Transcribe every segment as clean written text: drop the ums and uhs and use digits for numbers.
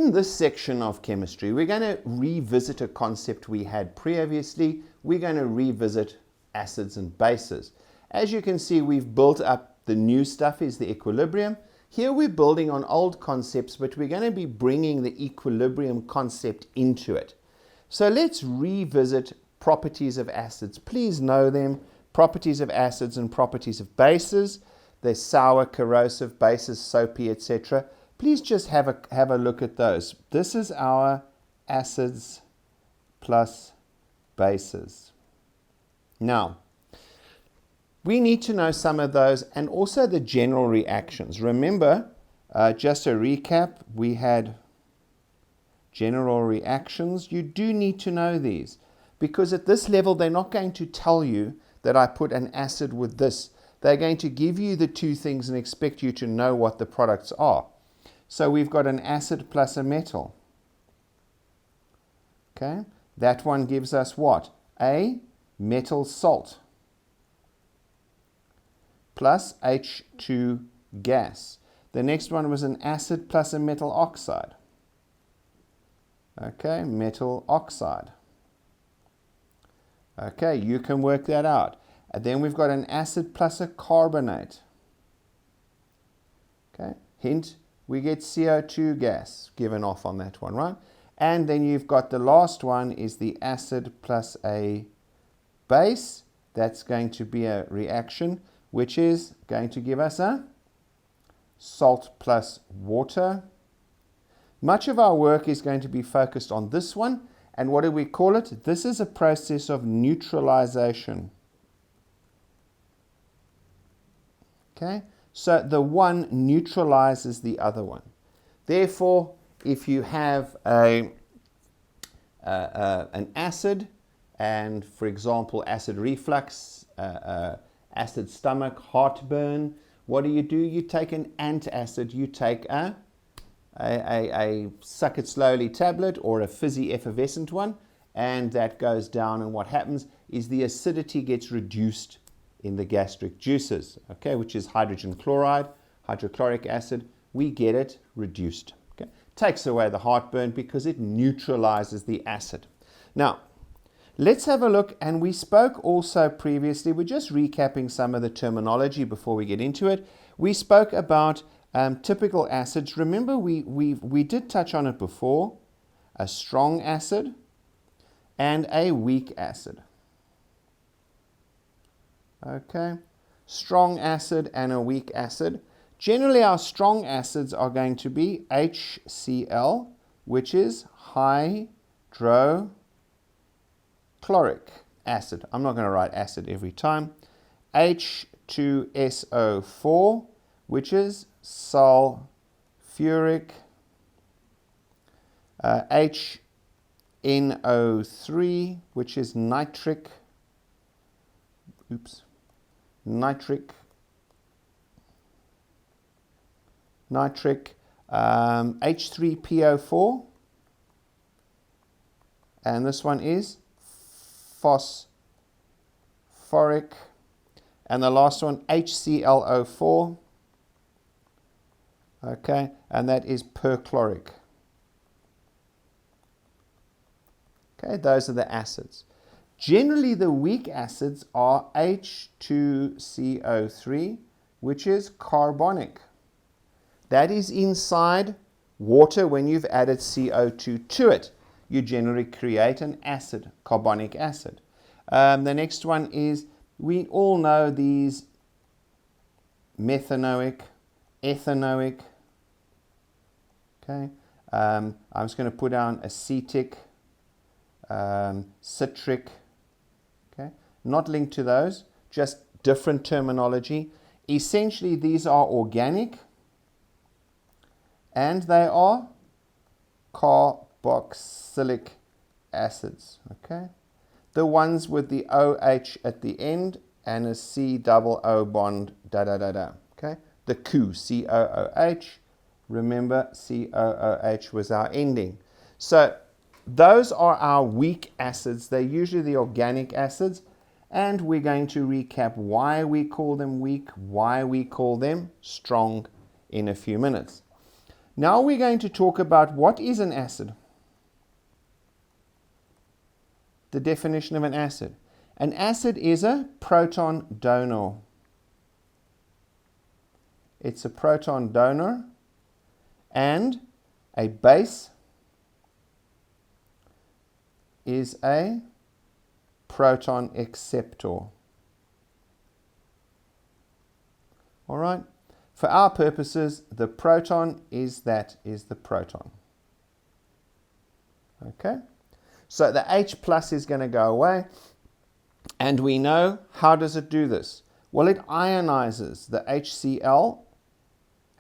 In this section of chemistry, we're going to revisit a concept we had previously. We're going to revisit acids and bases. As you can see, we've built up the new stuff is the equilibrium. Here we're building on old concepts, but we're going to be bringing the equilibrium concept into it. So let's revisit properties of acids. Please know them. Properties of acids and properties of bases. They're sour, corrosive, bases, soapy, etc. Please just have a look at those. This is our acids plus bases. Now, we need to know some of those and also the general reactions. Remember, just a recap, we had general reactions. You do need to know these because at this level, they're not going to tell you that I put an acid with this. They're going to give you the two things and expect you to know what the products are. So we've got an acid plus a metal. Okay, that one gives us what? A metal salt plus H2 gas. The next one was an acid plus a metal oxide. Okay, metal oxide. Okay, you can work that out. And then we've got an acid plus a carbonate. Okay, hint, we get CO2 gas given off on that one, right? And then you've got the last one is the acid plus a base. That's going to be a reaction, which is going to give us a salt plus water. Much of our work is going to be focused on this one. And what do we call it? This is a process of neutralization. Okay, so the one neutralizes the other one. Therefore, if you have an acid, and for example, acid reflux, acid stomach, heartburn, what do? You take an antacid, you take a suck it slowly tablet or a fizzy effervescent one, and that goes down, and what happens is the acidity gets reduced in the gastric juices, okay, which is hydrogen chloride, hydrochloric acid. We get it reduced. Okay, takes away the heartburn because it neutralizes the acid. Now, let's have a look, and we spoke also previously, we're just recapping some of the terminology before we get into it. We spoke about typical acids. Remember, we did touch on it before, a strong acid and a weak acid. Okay, strong acid and a weak acid. Generally, our strong acids are going to be HCl, which is hydrochloric acid. I'm not going to write acid every time. H2SO4, which is sulfuric. HNO3, which is nitric. Nitric, H3PO4, and this one is phosphoric, and the last one HClO4, okay, and that is perchloric. Okay, those are the acids. Generally, the weak acids are H2CO3, which is carbonic. That is inside water. When you've added CO2 to it, you generally create an acid, carbonic acid. The next one is, we all know these, methanoic, ethanoic. Okay, I'm just going to put down acetic, citric. Okay, not linked to those, just different terminology. Essentially, these are organic and they are carboxylic acids. Okay, the ones with the OH at the end and a C-double-O bond, okay, the COOH, COOH. Remember, COOH was our ending. So those are our weak acids. They're usually the organic acids. And we're going to recap why we call them weak, why we call them strong in a few minutes. Now we're going to talk about what is an acid. The definition of an acid. An acid is a proton donor. It's a proton donor, and a base is a proton acceptor. All right? For our purposes, the proton is the proton. Okay? So the H plus is going to go away, and we know, how does it do this? Well, it ionizes the HCl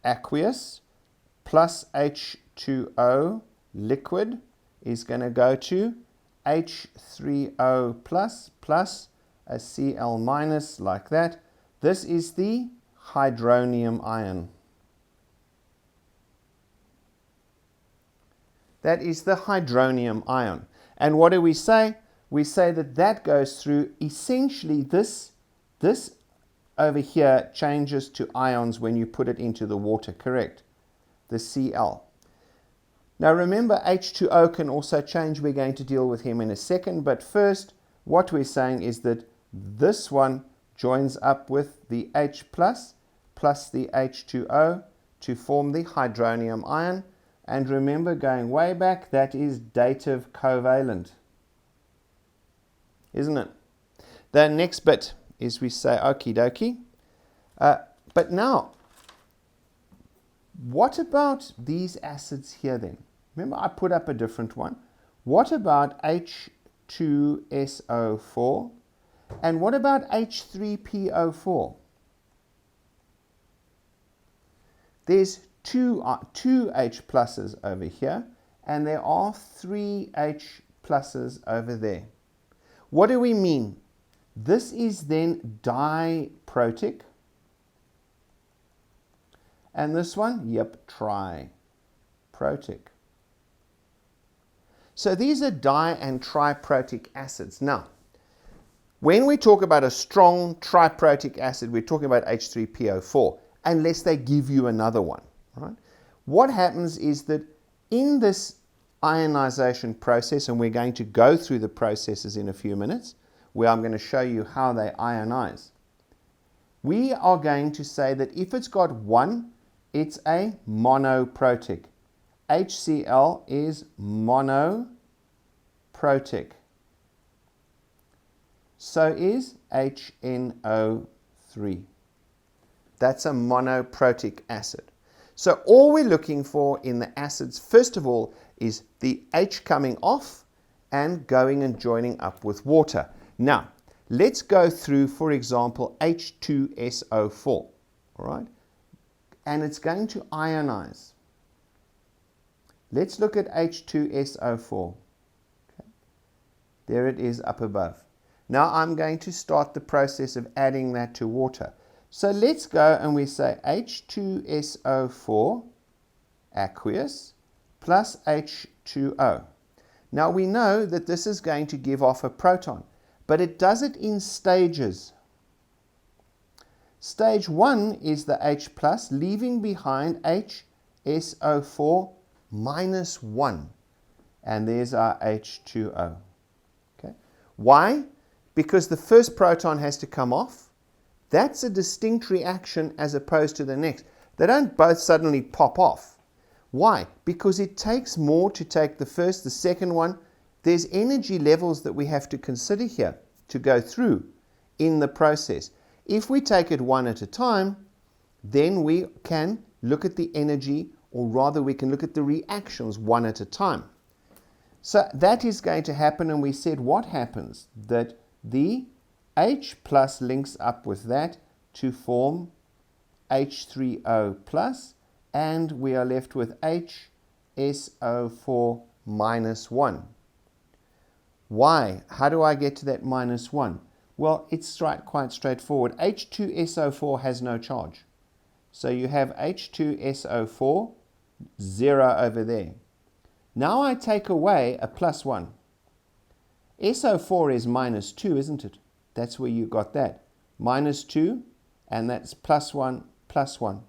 aqueous plus H2O liquid is going to go to H3O plus a Cl minus, like that. This is the hydronium ion. That is the hydronium ion. And what do we say? We say that that goes through, essentially this over here changes to ions when you put it into the water, correct? The Cl. Now remember, H2O can also change. We're going to deal with him in a second. But first, what we're saying is that this one joins up with the H plus the H2O to form the hydronium ion. And remember, going way back, that is dative covalent, isn't it? The next bit is we say okie dokie. But now, what about these acids here then? Remember, I put up a different one. What about H2SO4? And what about H3PO4? There's two H pluses over here, and there are 3 H pluses over there. What do we mean? This is then diprotic. And this one, yep, triprotic. So these are di and triprotic acids. Now, when we talk about a strong triprotic acid, we're talking about H3PO4, unless they give you another one. Right? What happens is that in this ionization process, and we're going to go through the processes in a few minutes, where I'm going to show you how they ionize, we are going to say that if it's got one, it's a monoprotic. HCl is monoprotic. So is HNO3. That's a monoprotic acid. So all we're looking for in the acids, first of all, is the H coming off and going and joining up with water. Now, let's go through, for example, H2SO4. All right? And it's going to ionize. Let's look at H2SO4. Okay. There it is up above. Now I'm going to start the process of adding that to water. So let's go and we say H2SO4 aqueous plus H2O. Now we know that this is going to give off a proton, but it does it in stages. Stage 1 is the H plus, leaving behind HSO4 minus 1. And there's our H2O. Okay. Why? Because the first proton has to come off. That's a distinct reaction as opposed to the next. They don't both suddenly pop off. Why? Because it takes more to take the first, the second one. There's energy levels that we have to consider here to go through in the process. If we take it one at a time, then we can look at the energy, or rather we can look at the reactions one at a time. So that is going to happen, and we said what happens? That the H plus links up with that to form H3O plus, and we are left with HSO4 minus 1. Why? How do I get to that minus 1? Well, it's quite straightforward. H2SO4 has no charge. So you have H2SO4, 0 over there. Now I take away a plus 1. SO4 is minus 2, isn't it? That's where you got that. Minus 2, and that's plus 1, plus 1.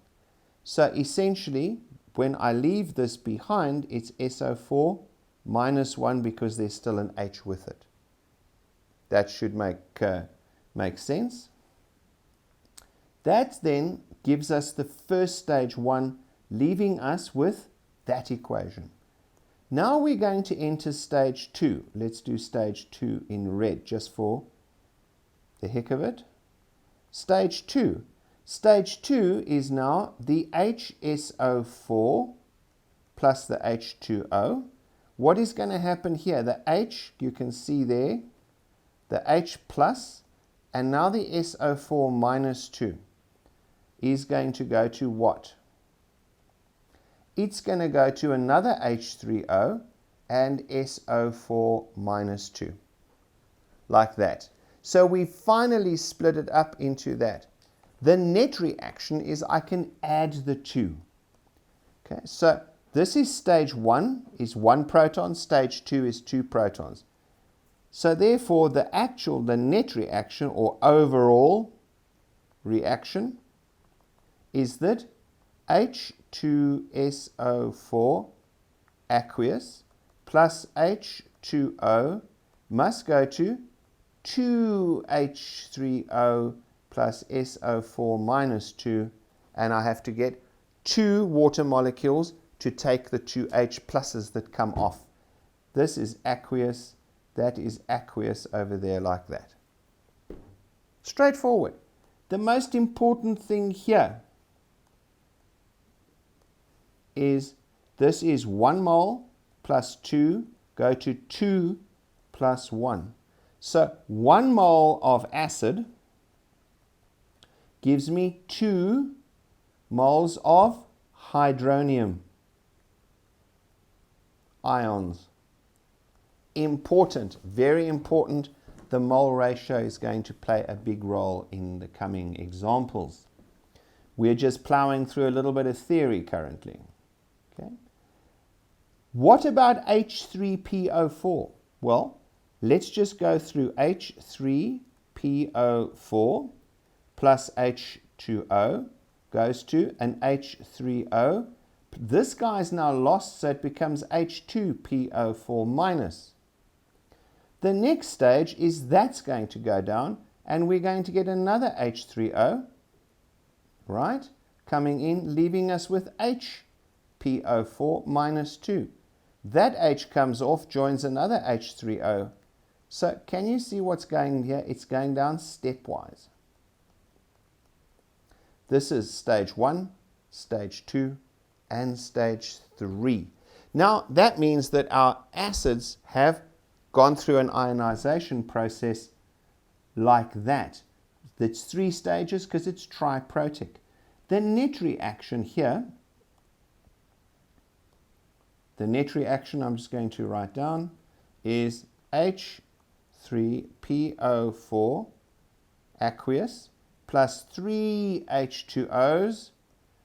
So essentially, when I leave this behind, it's SO4 minus 1 because there's still an H with it. That should make sense. That then gives us the first stage 1, leaving us with that equation. Now we're going to enter stage 2. Let's do stage 2 in red just for the heck of it. Stage 2. Stage 2 is now the HSO4 plus the H2O. What is going to happen here? The H, you can see there, the H plus, and now the SO4 minus 2 is going to go to what? It's going to go to another H3O and SO4 minus 2, like that. So we finally split it up into that. The net reaction is I can add the 2. Okay, so this is stage 1 is 1 proton, stage 2 is 2 protons. So therefore the net reaction or overall reaction is that H2SO4 aqueous plus H2O must go to 2H3O plus SO4 minus 2, and I have to get 2 water molecules to take the 2 H pluses that come off. This is aqueous, that is aqueous over there like that. Straightforward. The most important thing here is this is 1 mole plus 2 go to 2 plus 1. So 1 mole of acid gives me 2 moles of hydronium ions. Important, very important. The mole ratio is going to play a big role in the coming examples. We're just plowing through a little bit of theory currently. Okay. What about H3PO4? Well, let's just go through H3PO4 plus H2O goes to an H3O. This guy's now lost, so it becomes H2PO4 minus. The next stage is that's going to go down, and we're going to get another H3O, right, coming in, leaving us with HPO4 minus 2. That H comes off, joins another H3O. So can you see what's going here? It's going down stepwise. This is stage 1, stage 2, and stage 3. Now that means that our acids have gone through an ionization process like that. That's 3 stages because it's triprotic. The net reaction here, the net reaction I'm just going to write down is H3PO4 aqueous plus 3 H2Os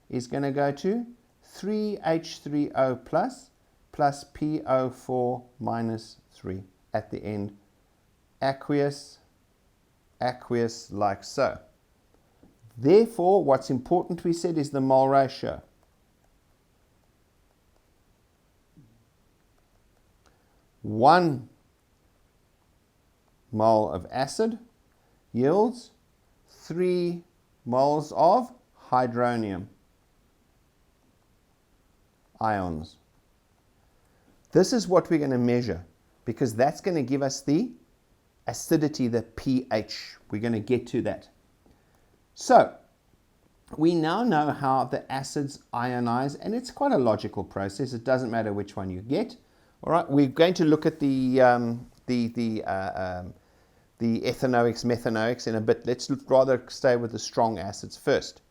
is going to go to 3 H3O plus PO4 minus 3 at the end. Aqueous, aqueous like so. Therefore, what's important, we said, is the mole ratio. One mole of acid yields 3 moles of hydronium ions. This is what we're going to measure, because that's going to give us the acidity, the pH. We're going to get to that. So we now know how the acids ionize, and it's quite a logical process. It doesn't matter which one you get. All right, we're going to look at the ethanoics, methanoics in a bit. Let's rather stay with the strong acids first.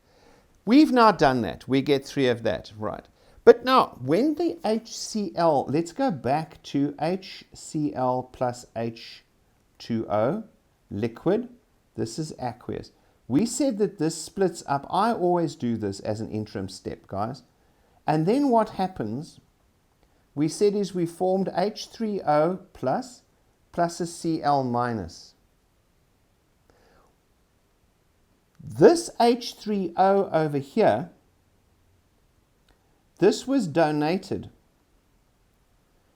We've now done that. We get 3 of that, right? But now, when the HCl, let's go back to HCl plus H2O, liquid. This is aqueous. We said that this splits up. I always do this as an interim step, guys. And then what happens, we said, is we formed H3O plus a Cl minus. This H3O over here This was donated.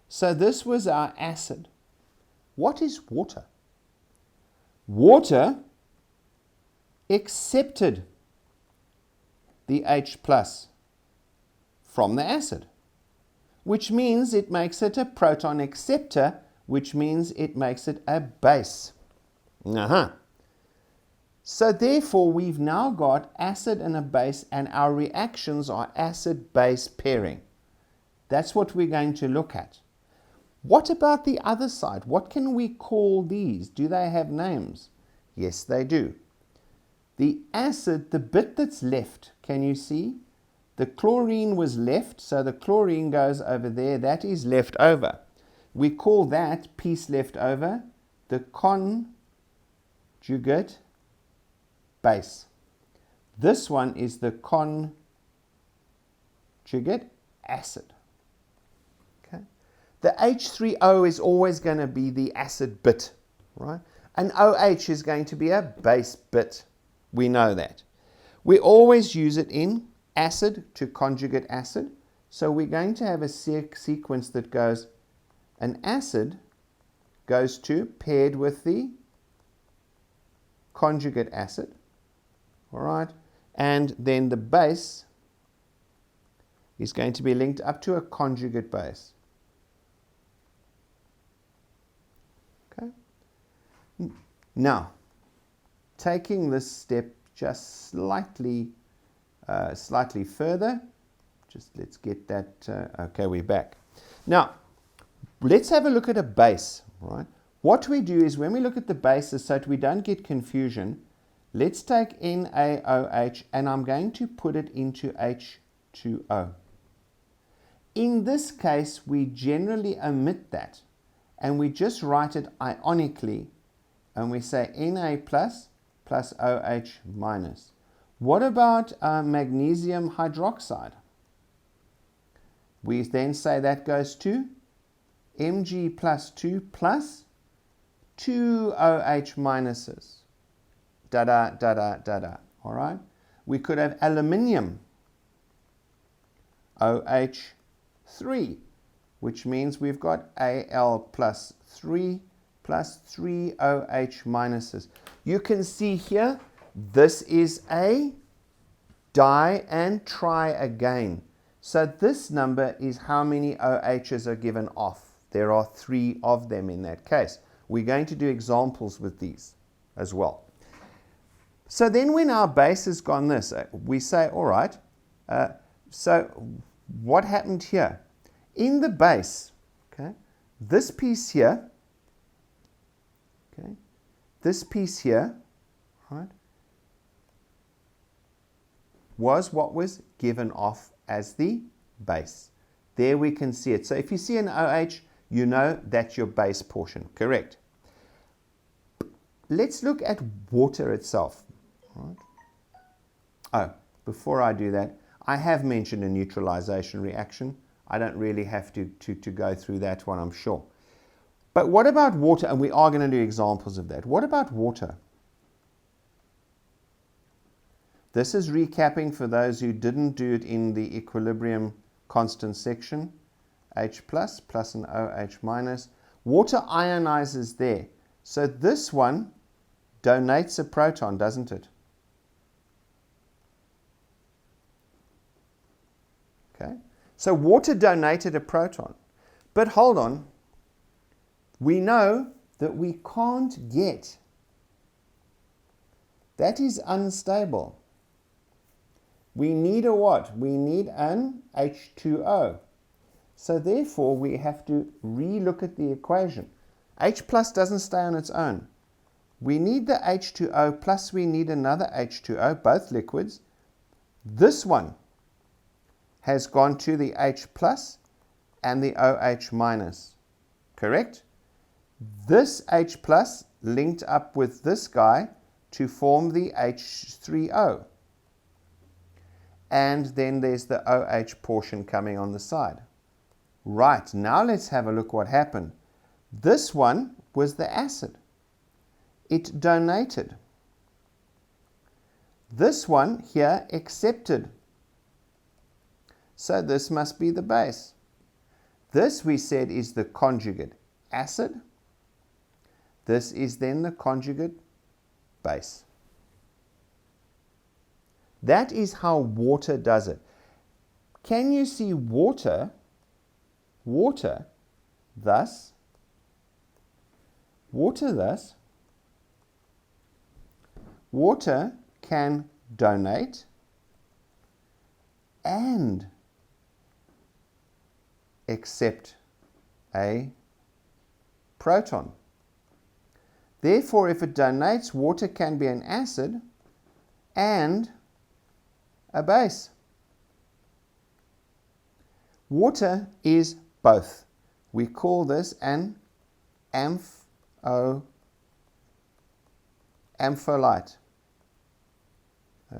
So this was our acid. What is water? Water accepted the H plus from the acid, which means it makes it a proton acceptor, which means it makes it a base. So therefore, we've now got acid and a base, and our reactions are acid-base pairing. That's what we're going to look at. What about the other side? What can we call these? Do they have names? Yes, they do. The acid, the bit that's left, can you see? The chlorine was left, so the chlorine goes over there. That is left over. We call that piece left over the conjugate base. This one is the conjugate acid. Okay. The H3O is always going to be the acid bit, right? And OH is going to be a base bit. We know that. We always use it in acid to conjugate acid. So we're going to have a sequence that goes, an acid goes to paired with the conjugate acid. All right. And then the base is going to be linked up to a conjugate base. Okay. Now, taking this step just slightly further, just let's get that, okay, we're back. Now, let's have a look at a base, right? What we do is when we look at the bases, so that we don't get confusion, let's take NaOH and I'm going to put it into H2O. In this case, we generally omit that and we just write it ionically and we say Na plus OH minus. What about magnesium hydroxide? We then say that goes to Mg plus 2 plus 2 OH minuses. All right? We could have aluminium OH3, which means we've got Al plus 3 OH minuses. You can see here, this is a di and try again. So this number is how many OHs are given off. There are 3 of them in that case. We're going to do examples with these as well. So then when our base has gone this, we say, all right, so what happened here? In the base, okay, this piece here, okay, this piece here, right, was what was given off as the base. There we can see it. So if you see an OH, you know that's your base portion, correct? Let's look at water itself. Right. Oh, before I do that, I have mentioned a neutralization reaction. I don't really have to go through that one, I'm sure. But what about water? And we are going to do examples of that. What about water? This is recapping for those who didn't do it in the equilibrium constant section. H plus an OH minus. Water ionizes there. So this one donates a proton, doesn't it? Okay. So water donated a proton. But hold on. We know that we can't get. That is unstable. We need a what? We need an H2O. So therefore, we have to re-look at the equation. H plus doesn't stay on its own. We need the H2O plus we need another H2O, both liquids. This one has gone to the H plus and the OH minus, correct? This H plus linked up with this guy to form the H3O. And then there's the OH portion coming on the side. Right, now let's have a look what happened. This one was the acid. It donated. This one here accepted. So this must be the base. This we said is the conjugate acid. This is then the conjugate base. That is how water does it. Can you see water thus can donate and accept a proton. Therefore, if it donates, water can be an acid and a base. Water is both. We call this an ampholyte.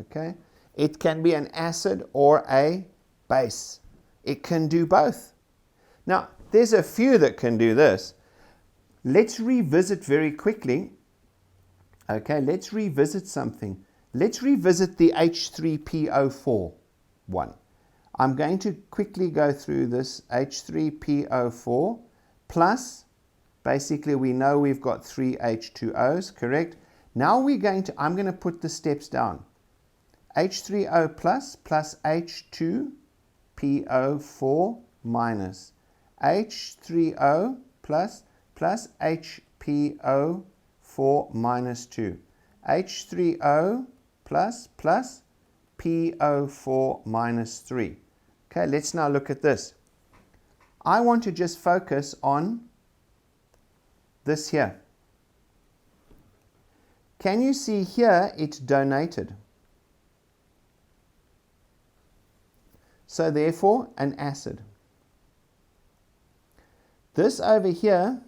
Okay? It can be an acid or a base. It can do both. Now, there's a few that can do this. Let's revisit very quickly. Okay, let's revisit something. Let's revisit the H3PO4 one. I'm going to quickly go through this H3PO4 plus, basically we know we've got 3 H2Os, correct? Now I'm going to put the steps down. H3O plus H2PO4 minus. H3O plus HPO4 minus 2. H3O plus PO4 minus 3. Okay, let's now look at this. I want to just focus on this here. Can you see here it donated? So therefore an acid. This over here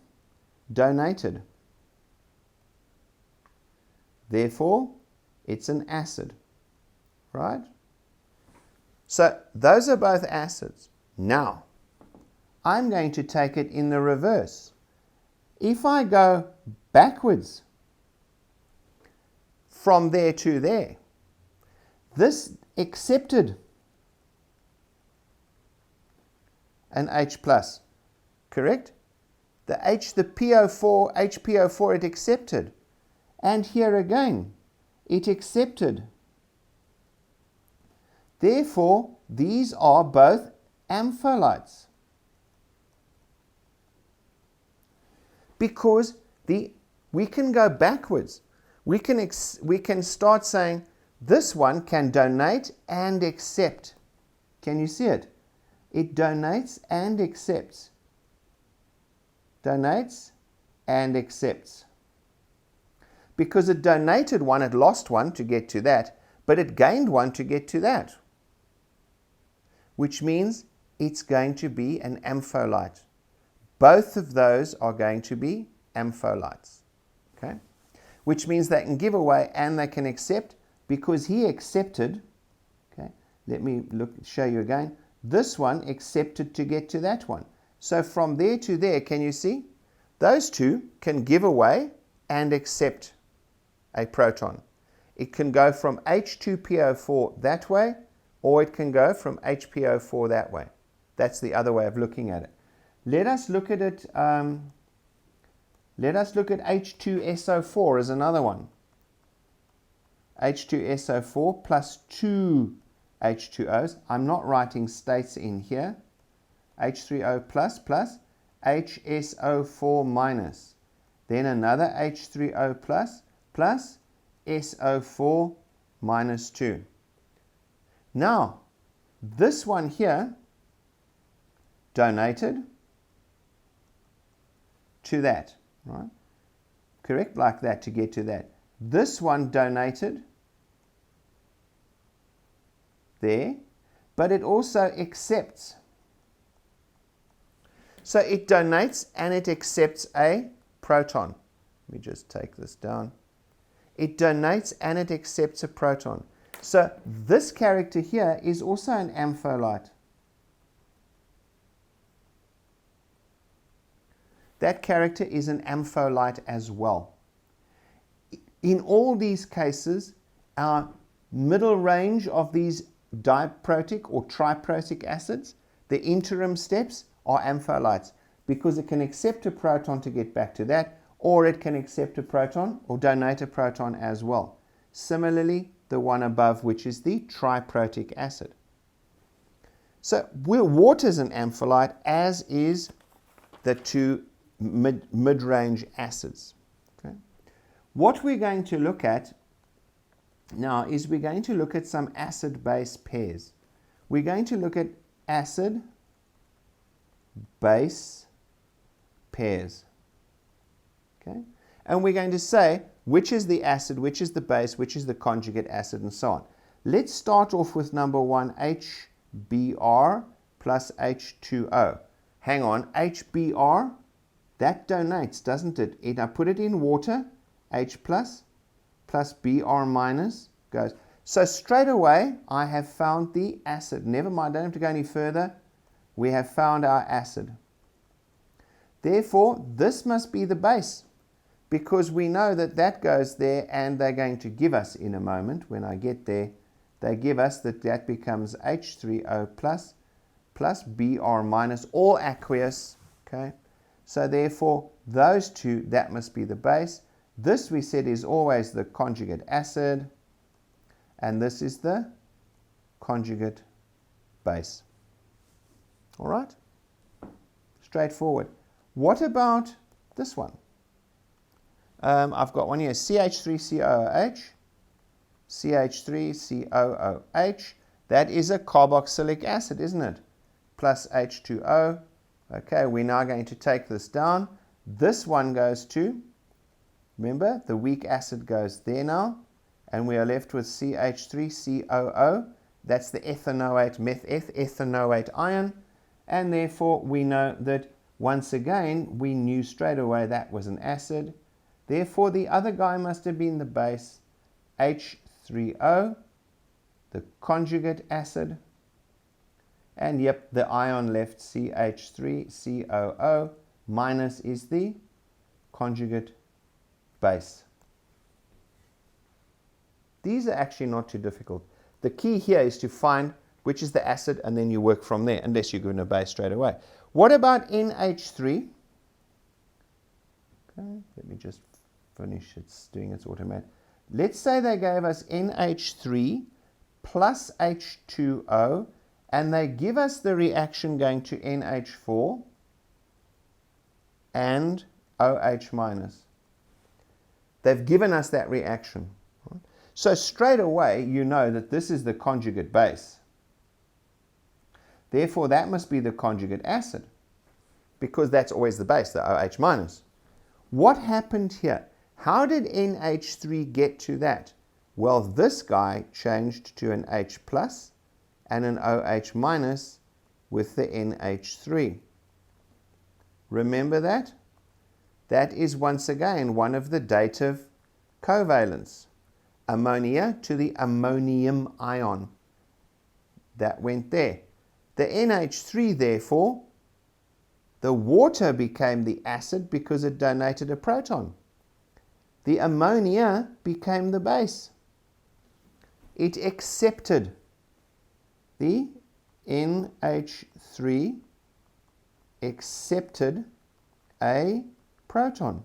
donated. Therefore it's an acid. Right? So those are both acids. Now, I'm going to take it in the reverse. If I go backwards from there to there, this accepted an H plus, correct? The PO4, HPO4, it accepted. And here again, it accepted. Therefore, these are both ampholytes. Because we can go backwards. We can start saying this one can donate and accept. Can you see it? It donates and accepts. Donates and accepts. Because it donated one, it lost one to get to that, but it gained one to get to that. Which means it's going to be an ampholyte. Both of those are going to be ampholytes. Okay? Which means they can give away and they can accept, because he accepted. Okay? Let me show you again. This one accepted to get to that one. So from there to there, can you see? Those two can give away and accept a proton. It can go from H2PO4 that way, or it can go from HPO4 that way. That's the other way of looking at it. Let us look at it. Let us look at H2SO4 as another one. H2SO4 plus 2 H2Os. I'm not writing states in here. H3O plus HSO4 minus. Then another H3O plus SO4 minus 2. Now, this one here donated to that, right? Correct? Like that to get to that. This one donated there, but it also accepts. So it donates and it accepts a proton. Let me just take this down. It donates and it accepts a proton. So this character here is also an ampholyte. That character is an ampholyte as well. In all these cases, our middle range of these diprotic or triprotic acids, the interim steps are ampholites because it can accept a proton to get back to that, or it can accept a proton or donate a proton as well. Similarly, the one above, which is the triprotic acid. So water is an ampholite, as is the two mid-range acids. Okay. What we're going to look at now is we're going to look at some acid-base pairs. We're going to look at acid-base pairs. Okay? And we're going to say which is the acid, which is the base, which is the conjugate acid, and so on. Let's start off with number 1, HBr plus H2O. Hang on, HBr, that donates, doesn't it? I put it in water, H plus Br minus goes. So straight away, I have found the acid. Never mind, don't have to go any further. We have found our acid. Therefore, this must be the base, because we know that that goes there, and they're going to give us in a moment, when I get there, they give us that becomes H3O plus Br minus, all aqueous. Okay, so therefore, those two, that must be the base. This we said is always the conjugate acid, and this is the conjugate base. All right? Straightforward. What about this one? I've got one here, CH3COOH, CH3COOH. That is a carboxylic acid, isn't it? Plus H2O. Okay, we're now going to take this down. This one goes to, remember, the weak acid goes there now, and we are left with CH3COO. That's the ethanoate, ethanoate ion, and therefore we know that once again we knew straight away that was an acid. Therefore the other guy must have been the base, H3O, the conjugate acid, and yep, the ion left, CH3COO, minus is the conjugate base. These are actually not too difficult. The key here is to find which is the acid, and then you work from there, unless you're given a base straight away. What about NH3? Okay, let me just finish. It's doing its automatic. Let's say they gave us NH3 plus H2O, and they give us the reaction going to NH4 and OH minus. They've given us that reaction. So straight away, you know that this is the conjugate base. Therefore, that must be the conjugate acid, because that's always the base, the OH minus. What happened here? How did NH3 get to that? Well, this guy changed to an H plus and an OH minus with the NH3. Remember that? That is once again one of the dative covalents. Ammonia to the ammonium ion. That went there. The NH3, therefore, the water became the acid because it donated a proton. The ammonia became the base. It accepted the NH3 accepted a proton.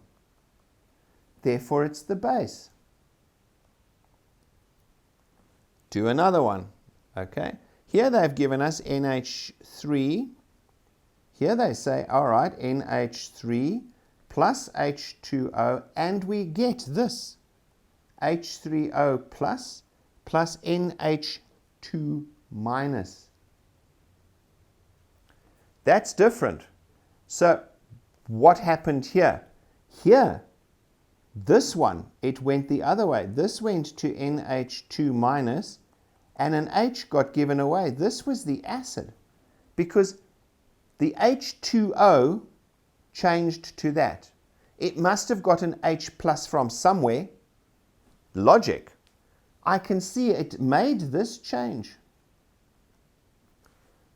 Therefore, it's the base. Do another one. Okay. Here they've given us NH3. Here they say, all right, NH3 plus H2O, and we get this, H3O plus NH2 minus. That's different. So what happened here? Here, this one, it went the other way. This went to NH2 minus, and an H got given away. This was the acid, because the H2O changed to that. It must have got an H plus from somewhere. Logic. I can see it made this change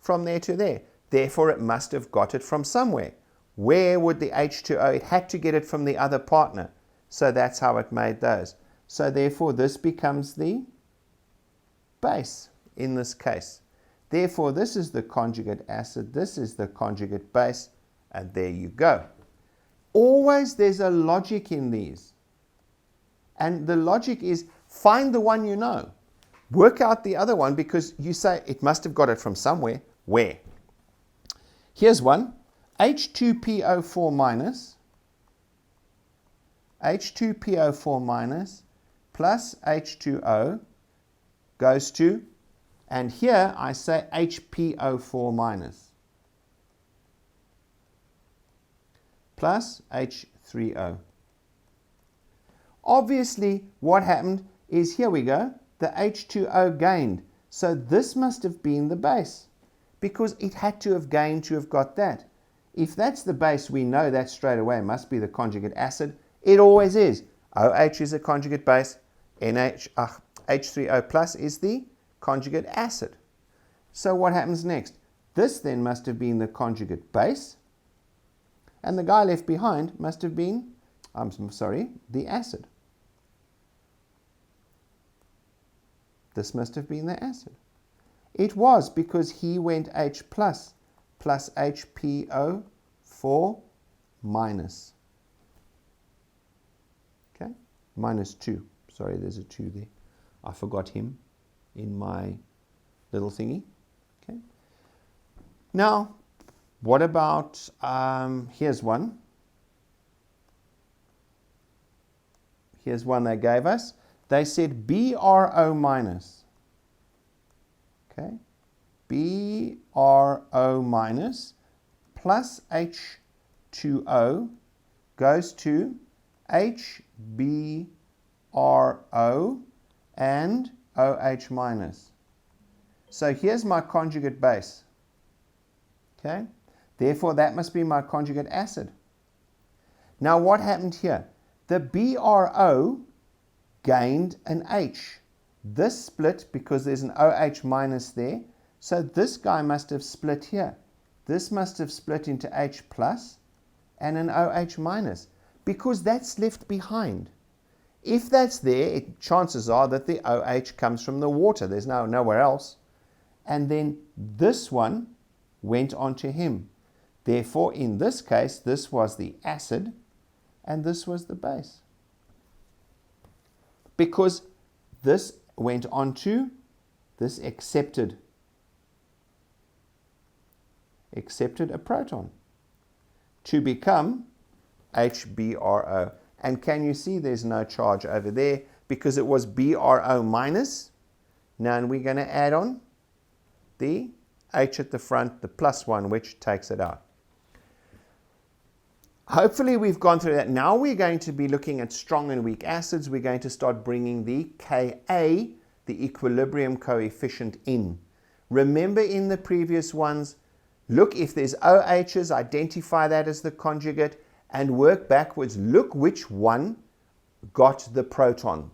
from there to there. Therefore, it must have got it from somewhere. Where would the H2O? It had to get it from the other partner. So that's how it made those. So therefore, this becomes the base. in this case. Therefore, this is the conjugate acid, this is the conjugate base, and there you go. Always there's a logic in these. And the logic is find the one you know. Work out the other one because you say it must have got it from somewhere. Where? Here's one. H2PO4 minus H2PO4 minus plus H2O goes to, and here I say HPO4 minus plus H3O. Obviously, what happened is, here we go, the H2O gained. So this must have been the base because it had to have gained to have got that. If that's the base, we know that straight away must be the conjugate acid. It always is. OH is a conjugate base. H3O plus is the conjugate acid. So what happens next? This then must have been the conjugate base. And the guy left behind must have been, the acid. This must have been the acid. It was because he went H plus HPO4 minus. Okay, minus 2. Sorry, there's a 2 there. I forgot him in my little thingy. Okay. Now, what about, here's one. Here's one they gave us. They said BRO minus. Okay. BRO minus plus H2O goes to HBRO and OH minus. So here's my conjugate base. Okay. Therefore, that must be my conjugate acid. Now, what happened here? The BRO gained an H. This split because there's an OH minus there. So this guy must have split here. This must have split into H plus and an OH minus because that's left behind. If that's there, chances are that the OH comes from the water. There's nowhere else. And then this one went on to him. Therefore, in this case, this was the acid and this was the base. Because this went on to, this accepted a proton to become HBRO. And can you see there's no charge over there because it was BRO minus. Now, and we're going to add on the H at the front, the plus one, which takes it out. Hopefully we've gone through that. Now we're going to be looking at strong and weak acids. We're going to start bringing the Ka, the equilibrium coefficient, in. Remember in the previous ones, look if there's OHs, identify that as the conjugate and work backwards. Look which one got the proton.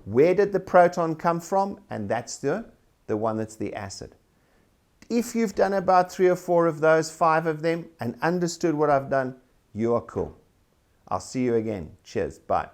Where did the proton come from? And that's the one that's the acid. If you've done about 3 or 4 of those, 5 of them, and understood what I've done, you are cool. I'll see you again. Cheers. Bye.